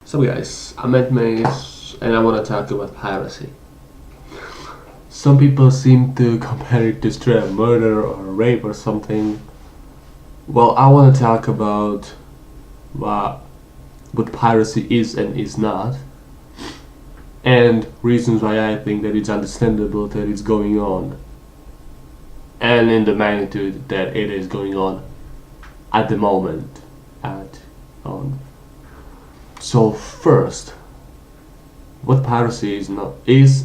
So guys, I'm at Maze and I want to talk about piracy. Some people seem to compare it to straight murder or rape or something. Well, I want to talk about what, what piracy is and is not, and reasons why I think that it's understandable that it's going on, and in the magnitude that it is going on at the moment. At on. So first, what piracy is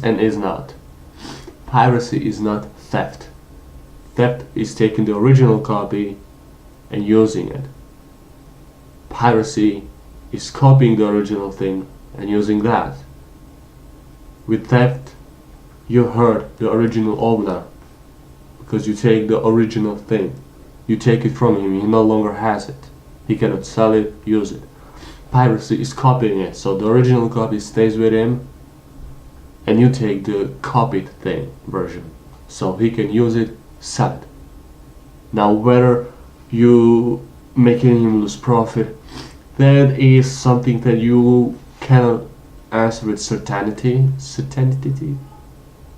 and is not. Piracy is not theft. Theft is taking the original copy and using it. Piracy is copying the original thing and using that. With theft, you hurt the original owner because you take the original thing. You take it from him, he no longer has it. He cannot sell it, use it. Piracy is copying it, so the original copy stays with him and you take the copied thing version so he can use it, sell it. Now whether you making him lose profit, that is something that you cannot answer with certainty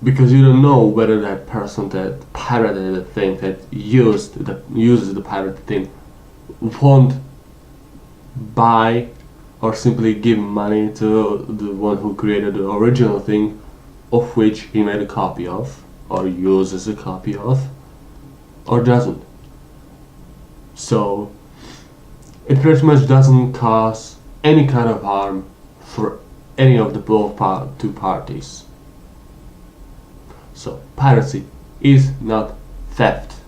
because you don't know whether that person that pirated the thing, that uses the pirated thing, won't buy or simply give money to the one who created the original thing of which he made a copy of, or uses a copy of, or doesn't. So it pretty much doesn't cause any kind of harm for any of the two parties. So piracy is not theft.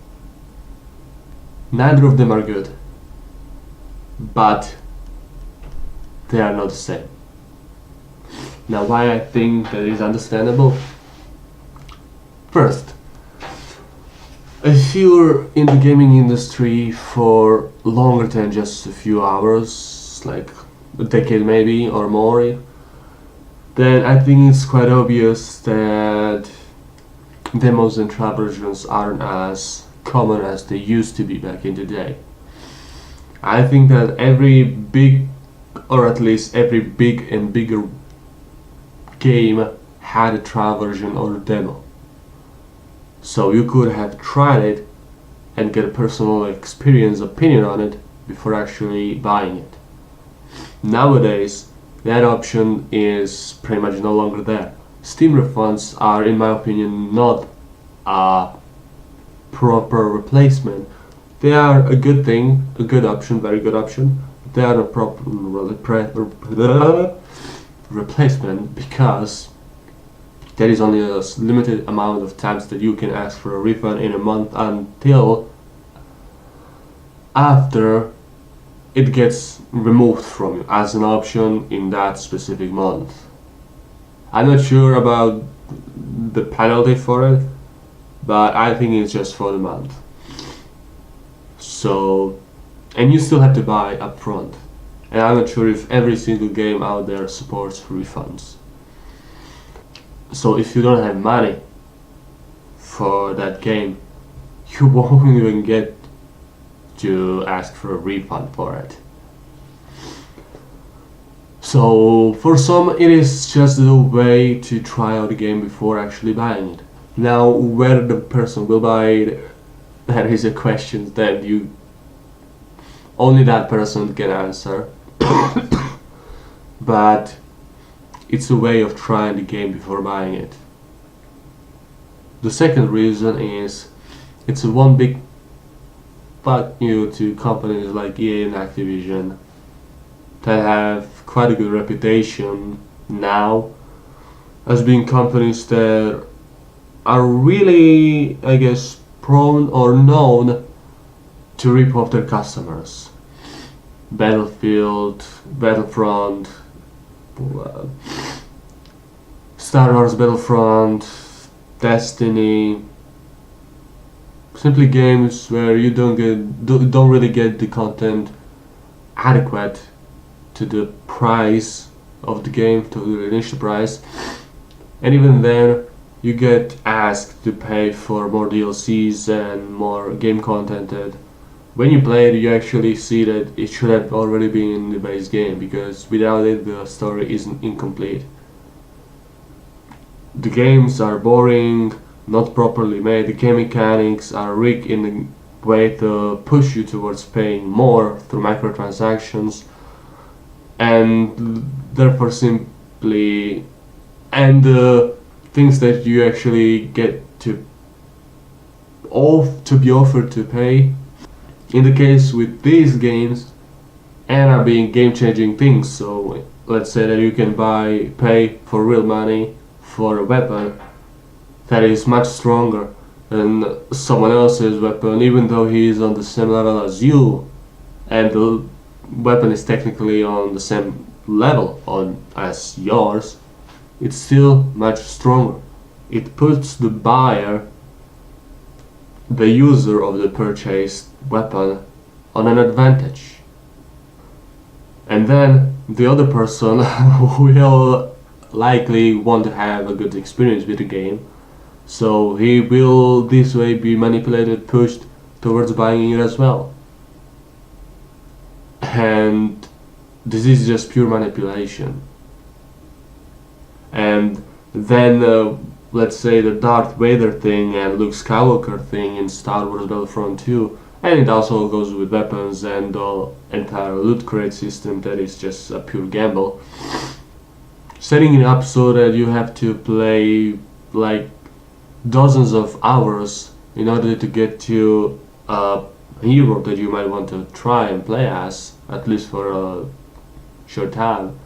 Neither of them are good, but they are not the same. Now why I think that is understandable? First, if you're in the gaming industry for longer than just a few hours, like a decade maybe or more, then I think it's quite obvious that demos and trial versions aren't as common as they used to be back in the day. I think that every big, or at least every big and bigger game had a trial version or a demo. So you could have tried it and get a personal opinion on it before actually buying it. Nowadays, that option is pretty much no longer there. Steam refunds are, in my opinion, not a proper replacement. They are a good thing, a good option, very good option. They are a proper replacement because there is only a limited amount of times that you can ask for a refund in a month until after it gets removed from you as an option in that specific month. I'm not sure about the penalty for it, but I think it's just for the month. So, and you still have to buy upfront. And I'm not sure if every single game out there supports refunds. So if you don't have money for that game, you won't even get to ask for a refund for it. So for some it is just the way to try out the game before actually buying it. Now whether the person will buy it, that is a question that only that person can answer. But it's a way of trying the game before buying it. The second reason is it's a one big fuck you to companies like EA and Activision that have quite a good reputation now as being companies that are really, I guess, prone or known to rip off their customers. Battlefront, Star Wars Battlefront, Destiny, simply games where you don't really get the content adequate to the price of the game, to the initial price, and even then you get asked to pay for more DLCs and more game content that when you play it, you actually see that it should have already been in the base game, because without it, the story isn't incomplete. The games are boring, not properly made. The game mechanics are rigged in a way to push you towards paying more through microtransactions, and therefore simply, and the things that you actually get to be offered to pay. In the case with these games, end up being game-changing things. So let's say that you can pay for real money for a weapon that is much stronger than someone else's weapon, even though he is on the same level as you, and the weapon is technically on the same level as yours. It's still much stronger. It puts the buyer, the user of the purchased weapon, on an advantage. And then the other person will likely want to have a good experience with the game, so he will this way be manipulated, pushed towards buying it as well. And this is just pure manipulation. And then let's say the Darth Vader thing and Luke Skywalker thing in Star Wars Battlefront 2, and it also goes with weapons and the entire loot crate system that is just a pure gamble. Setting it up so that you have to play like dozens of hours in order to get to a hero that you might want to try and play as, at least for a short time,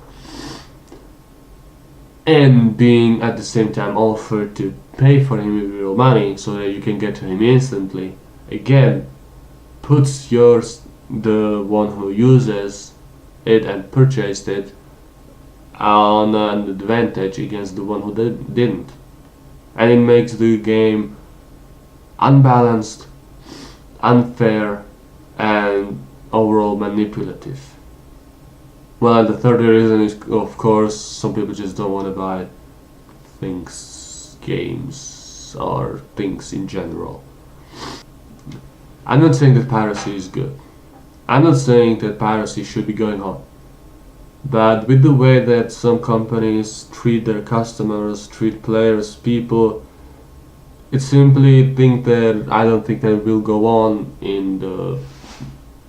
and being at the same time offered to pay for him with real money so that you can get to him instantly, again puts the one who uses it and purchased it, on an advantage against the one who didn't. And it makes the game unbalanced, unfair, and overall manipulative. Well, and the third reason is, of course, some people just don't want to buy games, or things in general. I'm not saying that piracy is good. I'm not saying that piracy should be going on. But with the way that some companies treat their customers, treat players, people, I don't think that will go on in the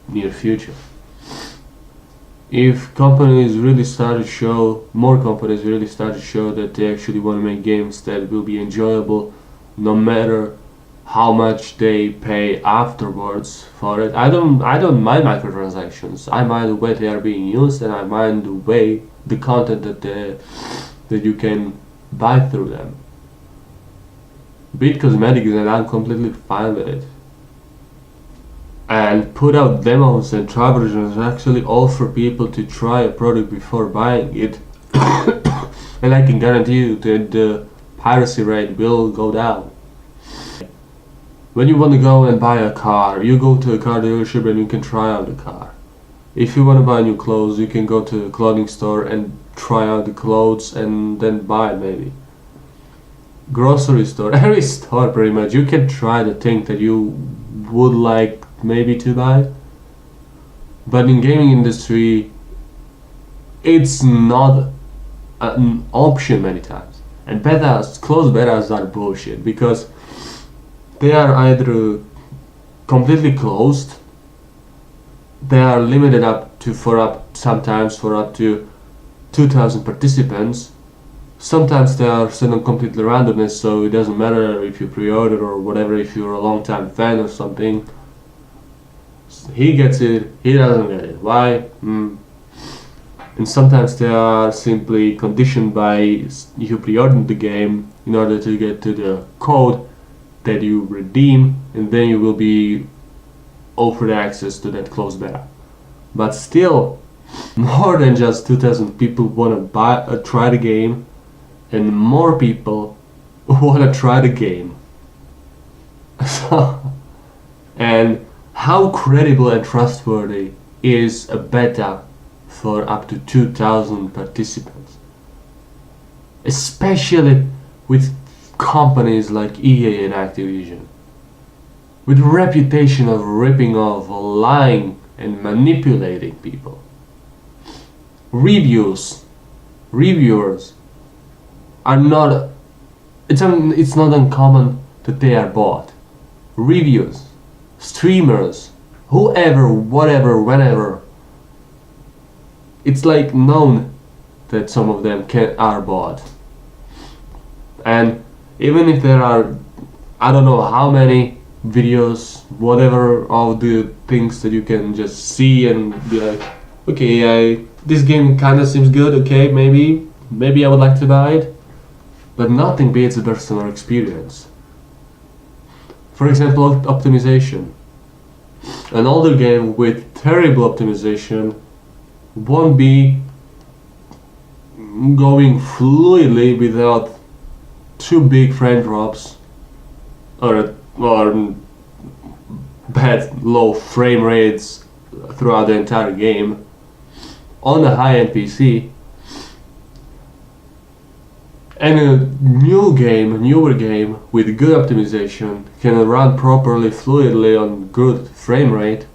near future. If more companies really start to show that they actually want to make games that will be enjoyable, no matter how much they pay afterwards for it. I don't mind microtransactions. I mind the way they are being used, and I mind the content that you can buy through them. Be it cosmetics, and I'm completely fine with it. And put out demos and trial versions, actually offer people to try a product before buying it. And I can guarantee you that the piracy rate will go down. When you want to go and buy a car, you go to a car dealership and you can try out the car. If you want to buy new clothes, you can go to a clothing store and try out the clothes and then buy it maybe. Grocery store, every store pretty much, you can try the thing that you would like maybe to buy. But in gaming industry, it's not an option many times. And closed betas are bullshit, because they are either completely closed, they are limited sometimes for up to 2,000 participants. Sometimes they are set on completely randomness, so it doesn't matter if you pre-order or whatever. If you're a long-time fan or something, he gets it, he doesn't get it. Why? And sometimes they are simply conditioned by you pre-ordering the game in order to get to the code that you redeem, and then you will be offered access to that closed beta. But still, more than just 2,000 people want to try the game, and more people want to try the game. And how credible and trustworthy is a beta for up to 2,000 participants? Especially with companies like EA and Activision. with a reputation of ripping off, lying, and manipulating people. Reviewers are not. It's not uncommon that they are bought. Reviews, streamers, whoever, whatever, whenever. It's like known that some of them are bought. And even if there are, I don't know how many videos, whatever, all the things that you can just see and be like, okay, this game kind of seems good, okay, maybe I would like to buy it, but nothing beats the personal experience. For example, optimization. An older game with terrible optimization won't be going fluidly without too big frame drops or bad low frame rates throughout the entire game. On a high-end PC, and a newer game with good optimization can run properly, fluidly on good frame rate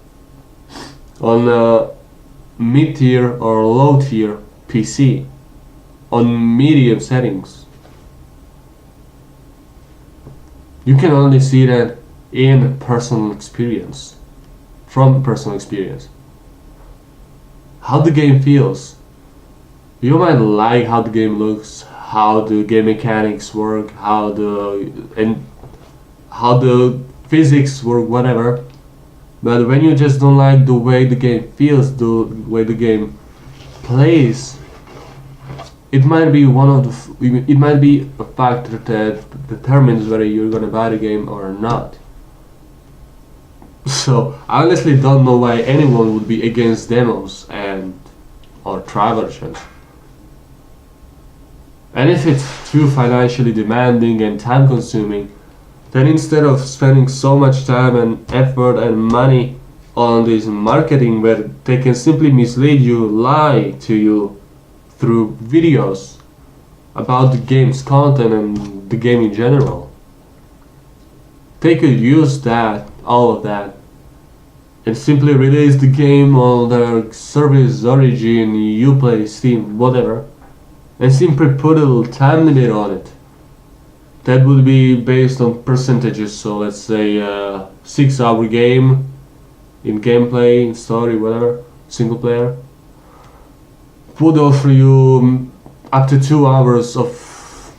on a mid-tier or low-tier PC on medium settings. You can only see that in personal experience, from personal experience. How the game feels. You might like how the game looks, how the game mechanics work, how the physics work, whatever. But when you just don't like the way the game feels, the way the game plays, it might be it might be a factor that determines whether you're gonna buy the game or not. So I honestly don't know why anyone would be against demos or trial versions. And if it's too financially demanding and time consuming, then instead of spending so much time and effort and money on this marketing where they can simply mislead you, lie to you through videos about the game's content and the game in general, they could use all of that, and simply release the game on their service, Origin, Uplay, Steam, whatever, and simply put a little time limit on it. That would be based on percentages, so let's say a 6-hour game in gameplay, in story, whatever, single player, would offer you up to 2 hours of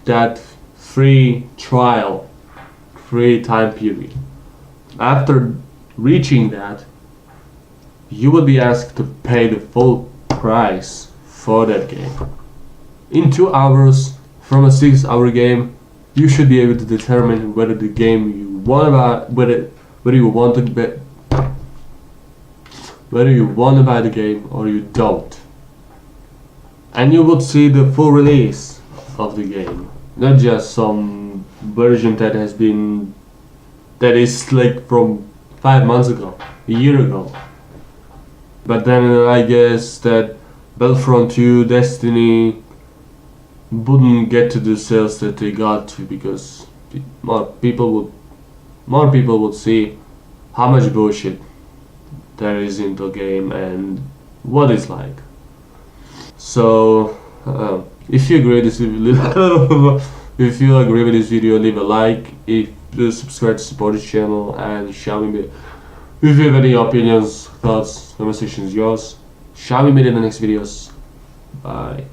that free trial, free time period. After reaching that, you would be asked to pay the full price for that game. In 2 hours from a 6-hour game, you should be able to determine whether the game you want to buy, whether you want to buy the game or you don't. And you would see the full release of the game, not just some version that is like from 5 months ago, a year ago. But then I guess that Battlefront 2, Destiny wouldn't get to the sales that they got to, because more people would see how much bullshit there is in the game and what it's like. So if you agree with this video, if you agree with this video, leave a like. If you subscribe to support this channel, and shall we if you have any opinions, thoughts, conversations, yours, shall we meet in the next videos. Bye.